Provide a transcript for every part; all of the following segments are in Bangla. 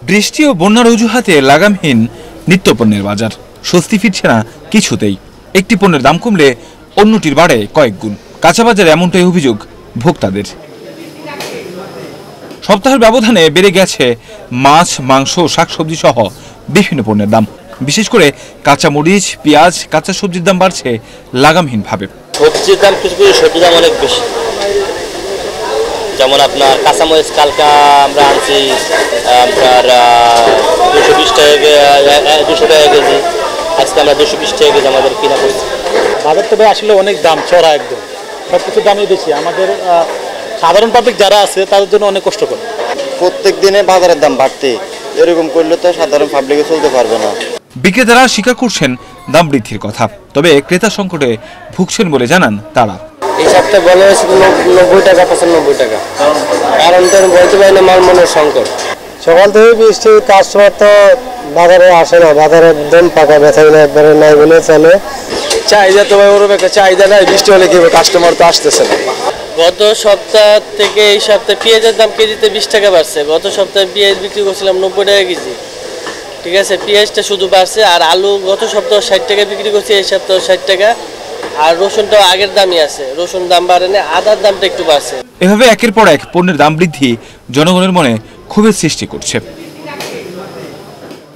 বৃষ্টি ও বন্যার অজুহাতে লাগামহীন নিত্যপণ্যের বাজার, স্বস্তি ফিরছে না কিছুতেই। একটি পণ্যের দাম কমলে অন্যটির বাড়ে কয়েক গুণ। কাঁচা বাজারে এমনটাই অভিযোগ ভোক্তাদের। সপ্তাহের ব্যবধানে বেড়ে গেছে মাছ, মাংস, শাকসবজি সহ বিভিন্ন পণ্যের দাম। বিশেষ করে কাঁচা মরিচ, পেঁয়াজ, কাঁচা সবজির দাম বাড়ছে লাগামহীনভাবে। সবজির দাম কিছু কিছু সবজির দাম অনেক বেশি। যেমন আপনার কাঁচামরিচ কালকা আমরা আনছি আপনার 220 টাকা কেজি, আজকে আমরা 220 টাকা কেজি আমাদের কিনা করছি। বাজার তো আসলে অনেক দাম চড়া, একদম সব কিছুর দামই বেশি। আমাদের সাধারণ পাবলিক যারা আছে তাদের জন্য অনেক কষ্ট করে। প্রত্যেক দিনে বাজারের দাম বাড়তে, এরকম করলে তো সাধারণ পাবলিকে চলতে পারবে না। বিক্রেতারা স্বীকার করছেন দাম বৃদ্ধির কথা, তবে ক্রেতা সংকটে ভুগছেন বলে জানান তারা। এই সপ্তাহে বলা হয়েছে 90 টাকা 95 টাকা, কারণ তো বলতে পারি না, মাল মনের সংকট। সকাল থেকে বৃষ্টি, কাস্টমার তো বাজারে আসে না, বাজারে একদম পাকা বেচাই না, একবারে নাই বলে চলে। চাহিদা তো ওরকম একটা চাহিদা নাই, বৃষ্টি হলে কি কাস্টমার তো আসতেছে না। গত সপ্তাহ থেকে এই সপ্তাহে পেঁয়াজের দাম কেজিতে 20 টাকা বাড়ছে। গত সপ্তাহে পেঁয়াজ বিক্রি করছিলাম 90 টাকা কেজি, ঠিক আছে, পেঁয়াজটা শুধু বাড়ছে। আর আলু গত সপ্তাহ 60 টাকা বিক্রি করছি, এই সপ্তাহ 60 টাকা। আর রসুনটাও আগের দামই আছে, রসুন দাম বাড়েনি, আদার দামটা একটু বাড়ছে। এভাবে একের পর এক পণ্যের দাম বৃদ্ধি জনগণের মনে ক্ষোভের সৃষ্টি করছে।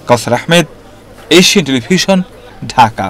কাউসার আহমেদ, এশিয়ান টেলিভিশন, ঢাকা।